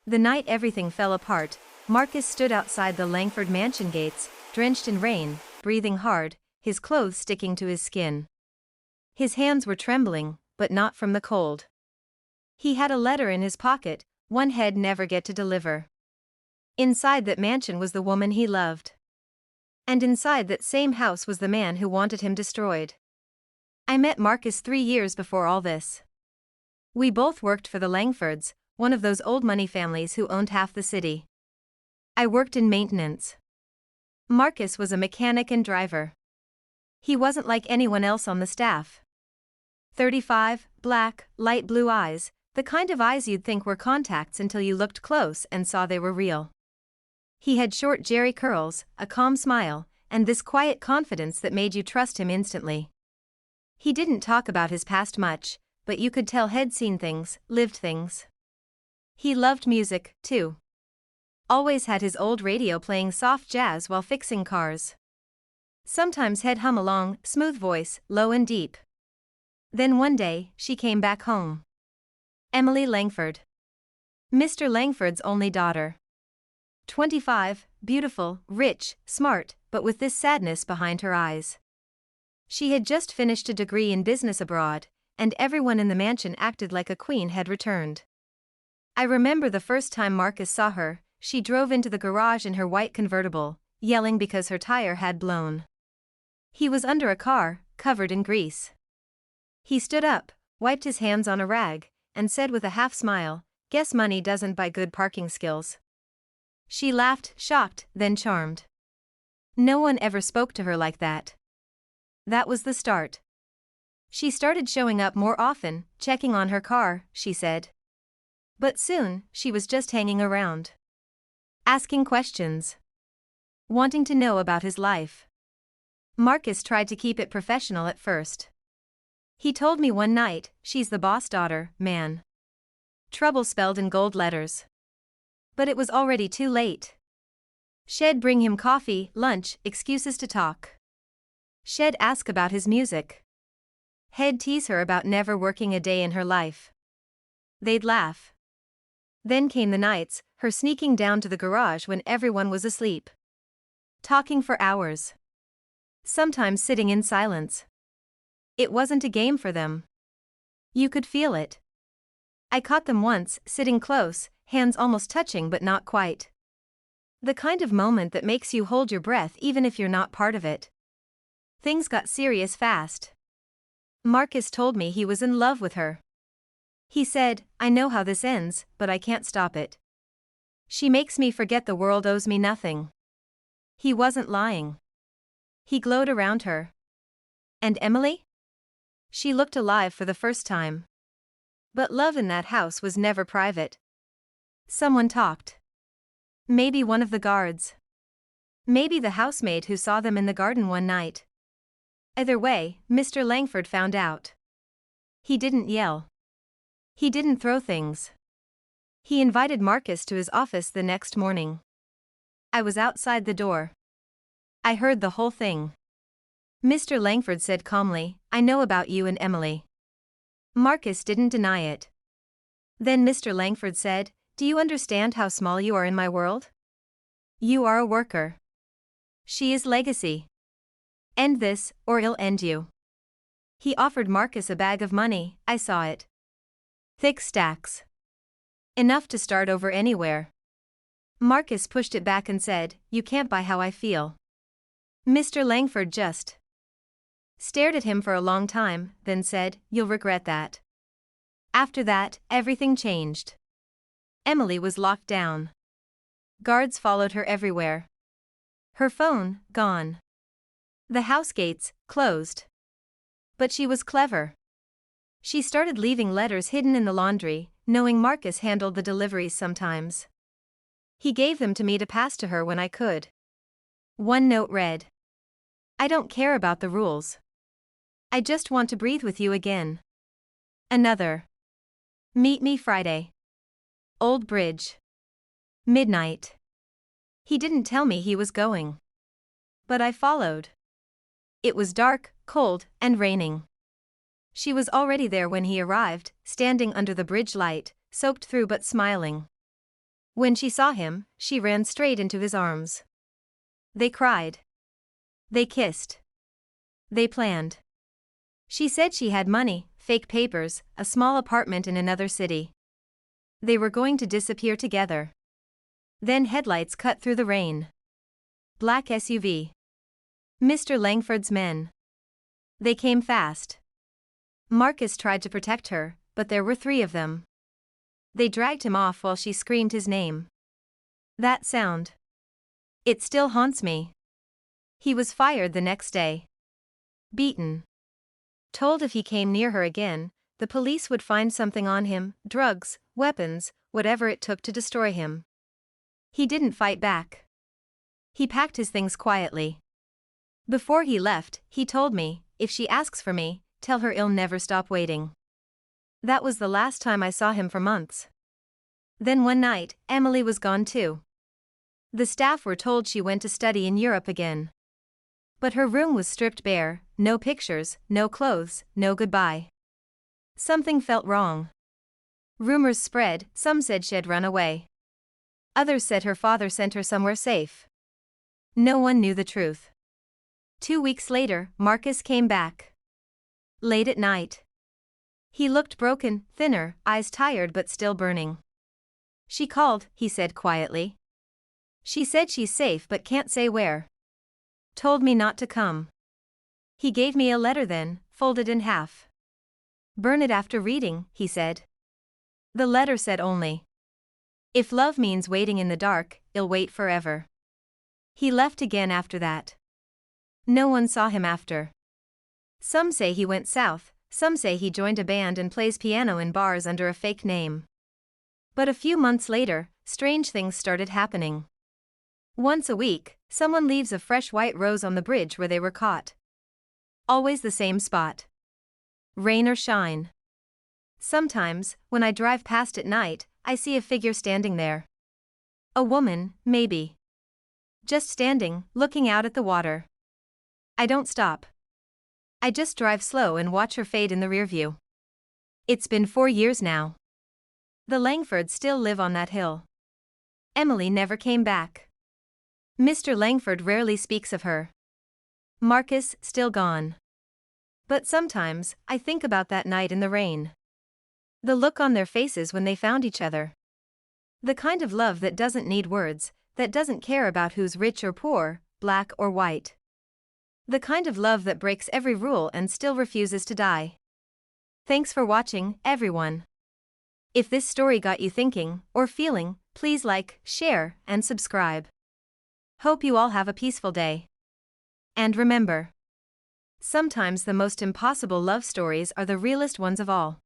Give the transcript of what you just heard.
The night everything fell apart, Marcus stood outside the Langford mansion gates, drenched in rain, breathing hard, his clothes sticking to his skin. His hands were trembling, but not from the cold. He had a letter in his pocket, one he'd never get to deliver. Inside that mansion was the woman he loved. And inside that same house was the man who wanted him destroyed. I met Marcus 3 years before all this. We both worked for the Langfords, one of those old money families who owned half the city. I worked in maintenance. Marcus was a mechanic and driver. He wasn't like anyone else on the staff. 35, black, light blue eyes, the kind of eyes you'd think were contacts until you looked close and saw they were real. He had short jerry curls, a calm smile, and this quiet confidence that made you trust him instantly. He didn't talk about his past much, but you could tell he'd seen things, lived things. He loved music, too. Always had his old radio playing soft jazz while fixing cars. Sometimes he'd hum along, smooth voice, low and deep. Then one day, she came back home. Emily Langford. Mr. Langford's only daughter. 25, beautiful, rich, smart, but with this sadness behind her eyes. She had just finished a degree in business abroad, and everyone in the mansion acted like a queen had returned. I remember the first time Marcus saw her, she drove into the garage in her white convertible, yelling because her tire had blown. He was under a car, covered in grease. He stood up, wiped his hands on a rag, and said with a half smile, "Guess money doesn't buy good parking skills." She laughed, shocked, then charmed. No one ever spoke to her like that. That was the start. She started showing up more often, checking on her car, she said. But soon, she was just hanging around. Asking questions. Wanting to know about his life. Marcus tried to keep it professional at first. He told me one night, "She's the boss daughter, man." Trouble spelled in gold letters. But it was already too late. She'd bring him coffee, lunch, excuses to talk. She'd ask about his music. He'd tease her about never working a day in her life. They'd laugh. Then came the nights, her sneaking down to the garage when everyone was asleep. Talking for hours. Sometimes sitting in silence. It wasn't a game for them. You could feel it. I caught them once, sitting close, hands almost touching but not quite. The kind of moment that makes you hold your breath even if you're not part of it. Things got serious fast. Marcus told me he was in love with her. He said, "I know how this ends, but I can't stop it. She makes me forget the world owes me nothing." He wasn't lying. He glowed around her. And Emily? She looked alive for the first time. But love in that house was never private. Someone talked. Maybe one of the guards. Maybe the housemaid who saw them in the garden one night. Either way, Mr. Langford found out. He didn't yell. He didn't throw things. He invited Marcus to his office the next morning. I was outside the door. I heard the whole thing. Mr. Langford said calmly, "I know about you and Emily." Marcus didn't deny it. Then Mr. Langford said, "Do you understand how small you are in my world? You are a worker. She is legacy. End this, or it'll end you." He offered Marcus a bag of money, I saw it. Thick stacks. Enough to start over anywhere. Marcus pushed it back and said, "You can't buy how I feel." Mr. Langford just stared at him for a long time, then said, "You'll regret that." After that, everything changed. Emily was locked down. Guards followed her everywhere. Her phone, gone. The house gates, closed. But she was clever. She started leaving letters hidden in the laundry, knowing Marcus handled the deliveries sometimes. He gave them to me to pass to her when I could. One note read, "I don't care about the rules. I just want to breathe with you again." Another, "Meet me Friday. Old Bridge. Midnight." He didn't tell me he was going. But I followed. It was dark, cold, and raining. She was already there when he arrived, standing under the bridge light, soaked through but smiling. When she saw him, she ran straight into his arms. They cried. They kissed. They planned. She said she had money, fake papers, a small apartment in another city. They were going to disappear together. Then headlights cut through the rain. Black SUV. Mr. Langford's men. They came fast. Marcus tried to protect her, but there were 3 of them. They dragged him off while she screamed his name. That sound. It still haunts me. He was fired the next day. Beaten. Told if he came near her again, the police would find something on him, drugs, weapons, whatever it took to destroy him. He didn't fight back. He packed his things quietly. Before he left, he told me, if she asks for me, tell her I'll never stop waiting. That was the last time I saw him for months. Then one night, Emily was gone too. The staff were told she went to study in Europe again. But her room was stripped bare, no pictures, no clothes, no goodbye. Something felt wrong. Rumors spread, some said she'd run away. Others said her father sent her somewhere safe. No one knew the truth. 2 weeks later, Marcus came back. Late at night. He looked broken, thinner, eyes tired but still burning. She called, he said quietly. She said she's safe but can't say where. Told me not to come. He gave me a letter then, folded in half. Burn it after reading, he said. The letter said only, if love means waiting in the dark, I'll wait forever. He left again after that. No one saw him after. Some say he went south, some say he joined a band and plays piano in bars under a fake name. But a few months later, strange things started happening. Once a week, someone leaves a fresh white rose on the bridge where they were caught. Always the same spot. Rain or shine. Sometimes, when I drive past at night, I see a figure standing there. A woman, maybe. Just standing, looking out at the water. I don't stop. I just drive slow and watch her fade in the rearview. It's been 4 years now. The Langfords still live on that hill. Emily never came back. Mr. Langford rarely speaks of her. Marcus, still gone. But sometimes, I think about that night in the rain. The look on their faces when they found each other. The kind of love that doesn't need words, that doesn't care about who's rich or poor, black or white. The kind of love that breaks every rule and still refuses to die. Thanks for watching, everyone. If this story got you thinking, or feeling, please like, share, and subscribe. Hope you all have a peaceful day. And remember, sometimes the most impossible love stories are the realest ones of all.